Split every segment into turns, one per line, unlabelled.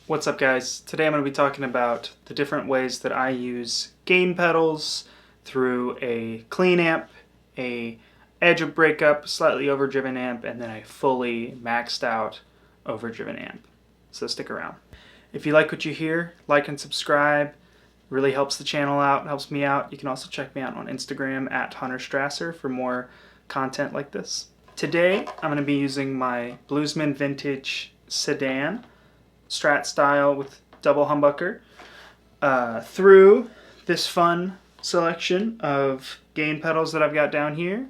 What's up, guys? Today I'm going to be talking about the different ways that I use gain pedals through a clean amp, a edge of breakup, slightly overdriven amp, and then a fully maxed out overdriven amp. So stick around. If you like what you hear, like and subscribe. It really helps the channel out, helps me out. You can also check me out on Instagram at Hunter Strasser for more content like this. Today I'm going to be using my Bluesman vintage Sedan Strat style with double humbucker through this fun selection of gain pedals that I've got down here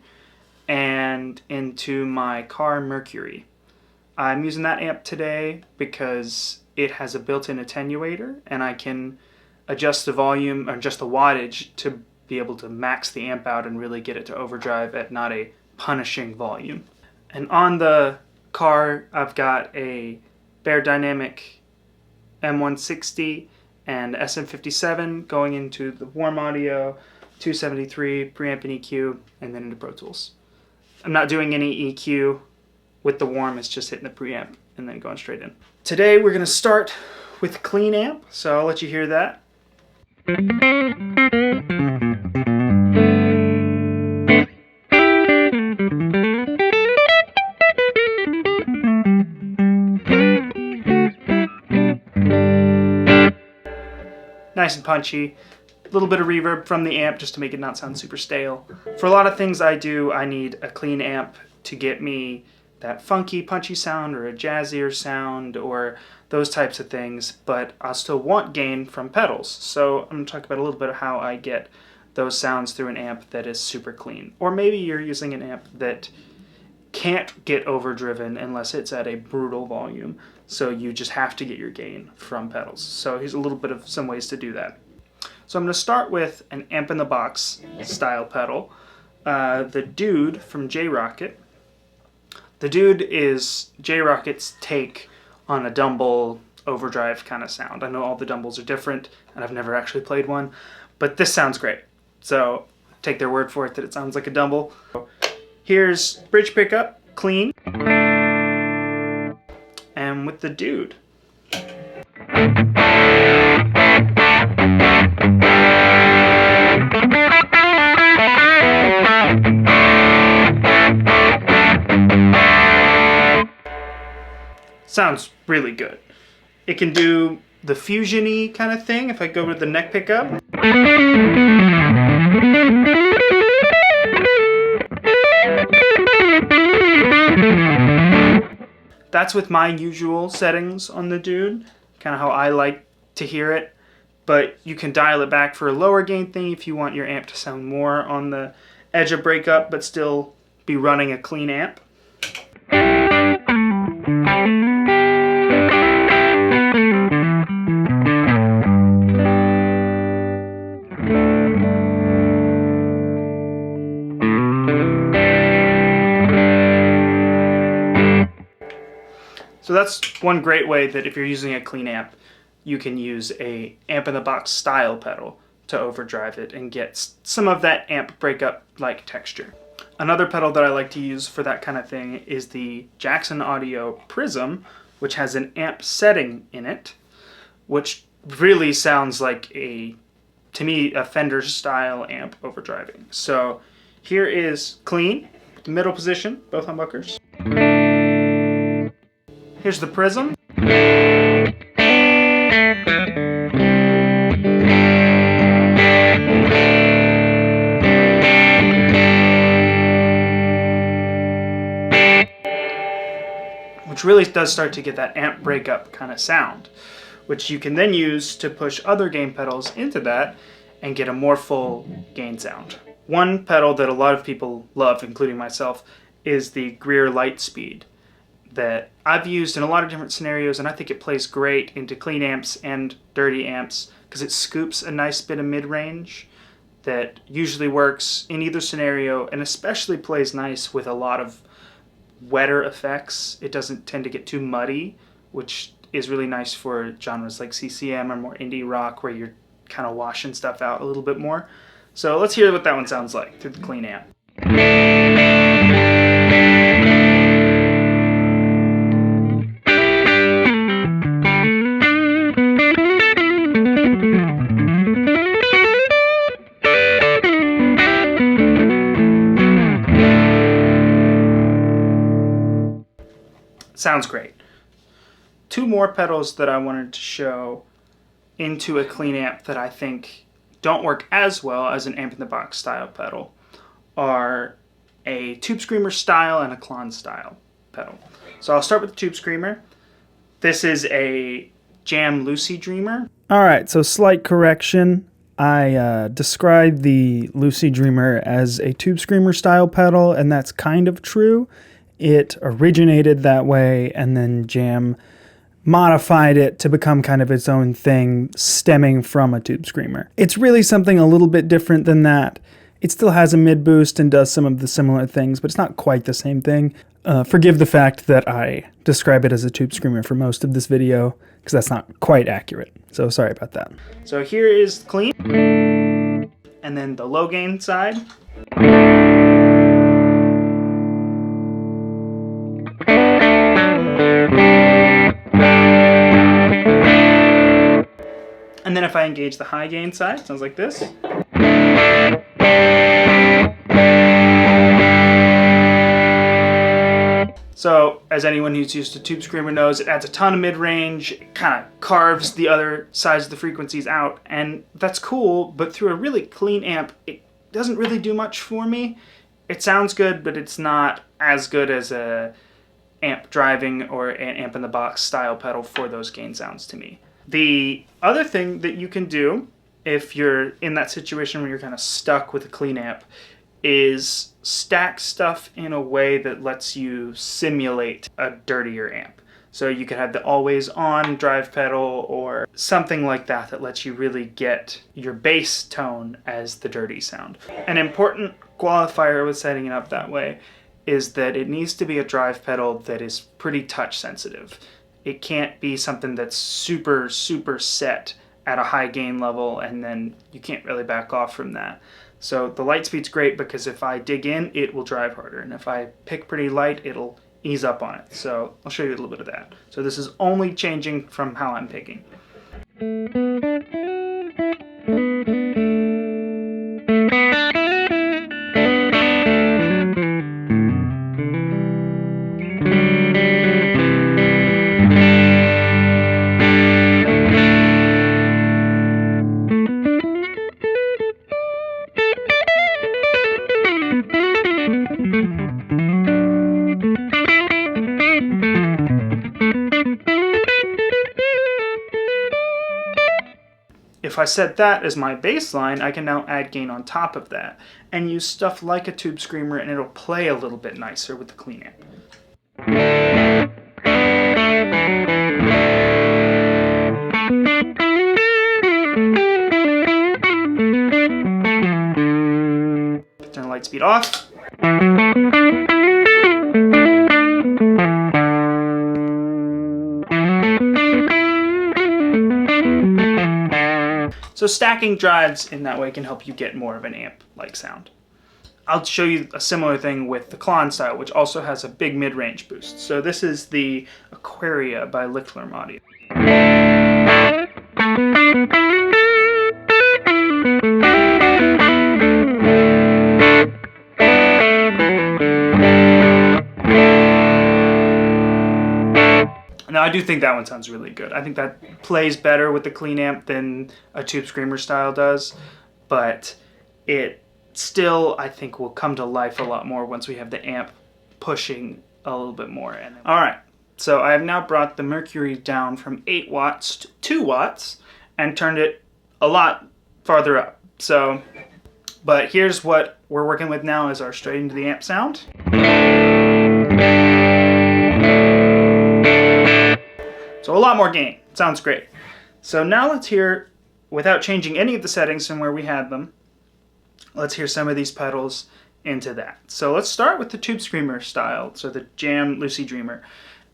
and into my Carr Mercury. I'm using that amp today because it has a built-in attenuator and I can adjust the volume or adjust the wattage to be able to max the amp out and really get it to overdrive at not a punishing volume. And on the Carr, I've got a Bear Dynamic M160 and SM57 going into the warm audio, 273 preamp and EQ, and then into Pro Tools. I'm not doing any EQ with the warm, it's just hitting the preamp and then going straight in. Today we're going to start with clean amp, so I'll let you hear that. Nice and punchy. A little bit of reverb from the amp just to make it not sound super stale. For a lot of things I do, I need a clean amp to get me that funky, punchy sound or a jazzier sound or those types of things, but I still want gain from pedals. So I'm going to talk about a little bit of how I get those sounds through an amp that is super clean. Or maybe you're using an amp that can't get overdriven unless it's at a brutal volume. So you just have to get your gain from pedals. So here's a little bit of some ways to do that. So I'm going to start with an amp in the box style pedal. The Dude from Rockett. The Dude is Rockett's take on a Dumble overdrive kind of sound. I know all the Dumbles are different and I've never actually played one, but this sounds great. So take their word for it that it sounds like a Dumble. Here's bridge pickup, clean. And with the Dude. Sounds really good. It can do the fusion-y kind of thing if I go with the neck pickup. That's with my usual settings on the Dude, kind of how I like to hear it, but you can dial it back for a lower gain thing if you want your amp to sound more on the edge of breakup but still be running a clean amp. So that's one great way that if you're using a clean amp, you can use a amp in the box style pedal to overdrive it and get some of that amp breakup like texture. Another pedal that I like to use for that kind of thing is the Jackson Audio Prism, which has an amp setting in it, which really sounds like to me, a Fender style amp overdriving. So here is clean, the middle position, both humbuckers. Here's the Prism. Which really does start to get that amp breakup kind of sound, which you can then use to push other gain pedals into that and get a more full gain sound. One pedal that a lot of people love, including myself, is the Greer Lightspeed, that I've used in a lot of different scenarios, and I think it plays great into clean amps and dirty amps because it scoops a nice bit of mid-range that usually works in either scenario and especially plays nice with a lot of wetter effects. It doesn't tend to get too muddy, which is really nice for genres like CCM or more indie rock where you're kind of washing stuff out a little bit more. So let's hear what that one sounds like through the clean amp. sounds great. Two more pedals that I wanted to show into a clean amp that I think don't work as well as an amp-in-the-box style pedal are a Tube Screamer style and a Klon style pedal. So I'll start with the Tube Screamer. This is a Jam Lucy Dreamer. Alright, so slight correction. I described the Lucy Dreamer as a Tube Screamer style pedal, and that's kind of true. It originated that way, and then Jam modified it to become kind of its own thing, stemming from a Tube Screamer. It's really something a little bit different than that. It still has a mid boost and does some of the similar things, but it's not quite the same thing. Forgive the fact that I describe it as a Tube Screamer for most of this video, because that's not quite accurate. So sorry about that. So here is clean, and then the low gain side. And then if I engage the high gain side, it sounds like this. So, as anyone who's used to Tube Screamer knows, it adds a ton of mid-range, it kind of carves the other sides of the frequencies out, and that's cool, but through a really clean amp, it doesn't really do much for me. It sounds good, but it's not as good as a amp driving or an amp-in-the-box style pedal for those gain sounds to me. The other thing that you can do if you're in that situation where you're kind of stuck with a clean amp is stack stuff in a way that lets you simulate a dirtier amp. So you could have the always on drive pedal or something like that that lets you really get your bass tone as the dirty sound. An important qualifier with setting it up that way is that it needs to be a drive pedal that is pretty touch sensitive. It can't be something that's super set at a high gain level and then you can't really back off from that. So the light speed's great because if I dig in, it will drive harder. And if I pick pretty light, it'll ease up on it. So I'll show you a little bit of that. So this is only changing from how I'm picking. If I set that as my baseline, I can now add gain on top of that and use stuff like a Tube Screamer and it'll play a little bit nicer with the clean amp. Turn the light speed off. So stacking drives in that way can help you get more of an amp-like sound. I'll show you a similar thing with the Klon style, which also has a big mid-range boost. So this is the Aqueria by Lichtlaerm Aqueria. Now I do think that one sounds really good. I think that plays better with the clean amp than a Tube Screamer style does, but it still, I think, will come to life a lot more once we have the amp pushing a little bit more. Alright, so I have now brought the Mercury down from 8 watts to 2 watts and turned it a lot farther up. So, but here's what we're working with now as our straight into the amp sound. So a lot more gain. Sounds great. So now let's hear, without changing any of the settings from where we had them, let's hear some of these pedals into that. So let's start with the Tube Screamer style, so the Jam Lucy Dreamer,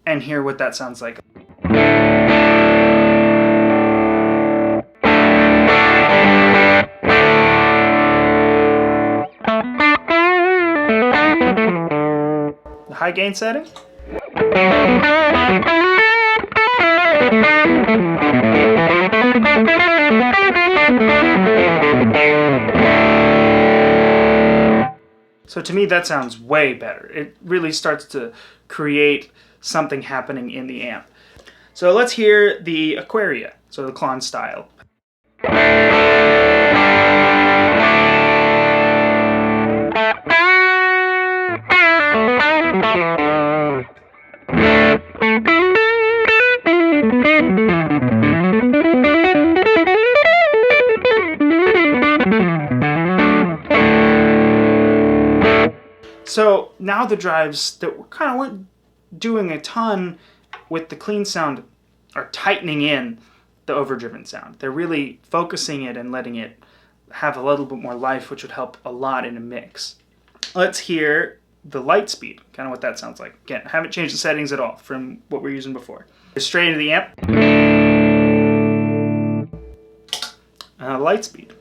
and hear what that sounds like. The high gain setting. So to me that sounds way better. It really starts to create something happening in the amp. So let's hear the Aqueria, so the Klon style. So now the drives that weren't doing a ton with the clean sound are tightening in the overdriven sound. They're really focusing it and letting it have a little bit more life, which would help a lot in a mix. Let's hear the light speed, kind of what that sounds like. Again, I haven't changed the settings at all from what we were using before. Straight into the amp. Light speed.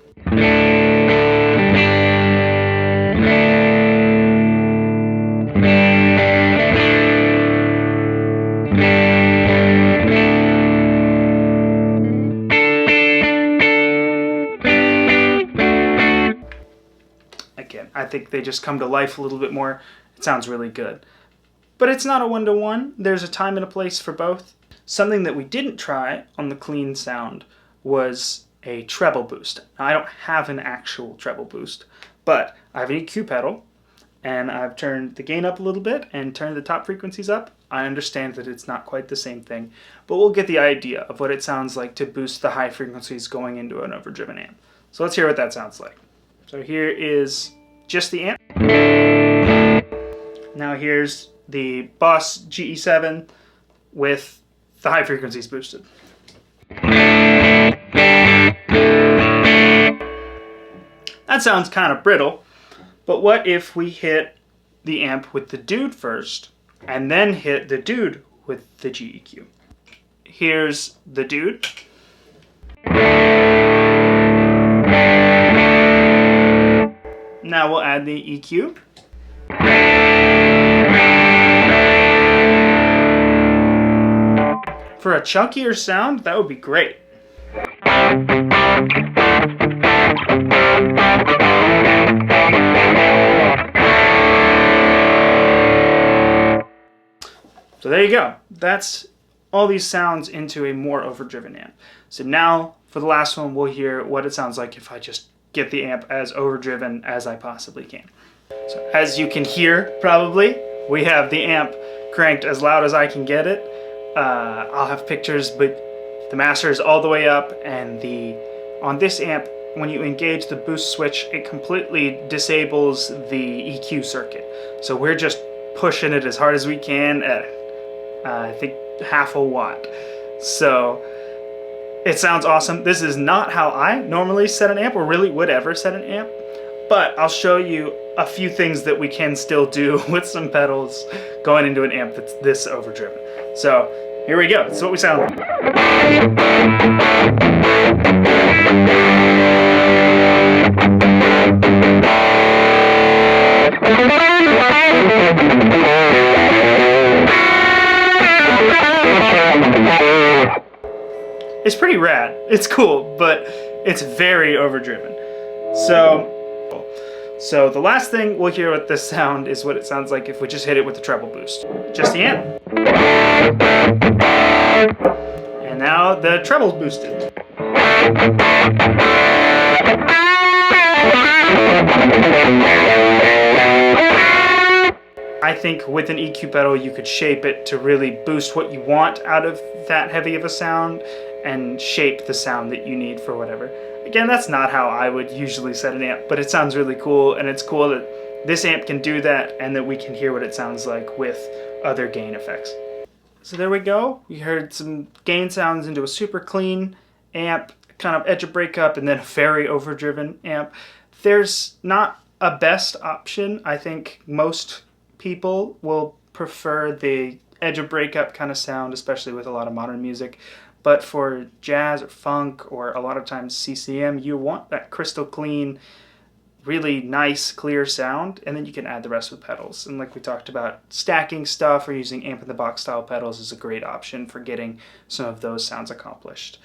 Again, I think they just come to life a little bit more. It sounds really good. But it's not a one-to-one. There's a time and a place for both. Something that we didn't try on the clean sound was a treble boost. Now, I don't have an actual treble boost, but I have an EQ pedal, and I've turned the gain up a little bit and turned the top frequencies up. I understand that it's not quite the same thing, but we'll get the idea of what it sounds like to boost the high frequencies going into an overdriven amp. So let's hear what that sounds like. So here is just the amp. Now here's the Boss GE7 with the high frequencies boosted. That sounds kind of brittle, but what if we hit the amp with the Dude first, and then hit the Dude with the GEQ? Here's the Dude. Now we'll add the EQ. For a chunkier sound, that would be great. So there you go. That's all these sounds into a more overdriven amp. So now, for the last one, we'll hear what it sounds like if I just get the amp as overdriven as I possibly can. So as you can hear, probably, we have the amp cranked as loud as I can get it. I'll have pictures, but the master is all the way up, and on this amp, when you engage the boost switch, it completely disables the EQ circuit. So we're just pushing it as hard as we can at, I think, 1/2 watt. So it sounds awesome. This is not how I normally set an amp, or really would ever set an amp, but I'll show you a few things that we can still do with some pedals going into an amp that's this overdriven. So here we go. This is what we sound like. It's pretty rad. It's cool, but it's very overdriven. So the last thing we'll hear with this sound is what it sounds like if we just hit it with the treble boost. Just the amp. And now the treble's boosted. I think with an EQ pedal you could shape it to really boost what you want out of that heavy of a sound and shape the sound that you need for whatever. Again, that's not how I would usually set an amp, but it sounds really cool, and it's cool that this amp can do that and that we can hear what it sounds like with other gain effects. So there we go. We heard some gain sounds into a super clean amp, kind of edge of breakup, and then a very overdriven amp. There's not a best option. I think most people will prefer the edge of breakup kind of sound, especially with a lot of modern music. But for jazz or funk or a lot of times CCM, you want that crystal clean, really nice, clear sound, and then you can add the rest with pedals. And like we talked about, stacking stuff or using amp-in-the-box style pedals is a great option for getting some of those sounds accomplished.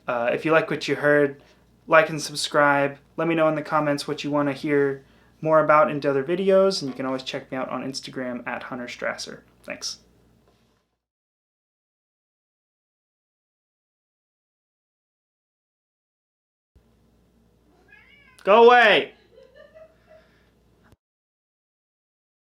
If you like what you heard, like and subscribe. Let me know in the comments what you want to hear more about into other videos, and you can always check me out on Instagram at Hunter Strasser. Thanks. Go away!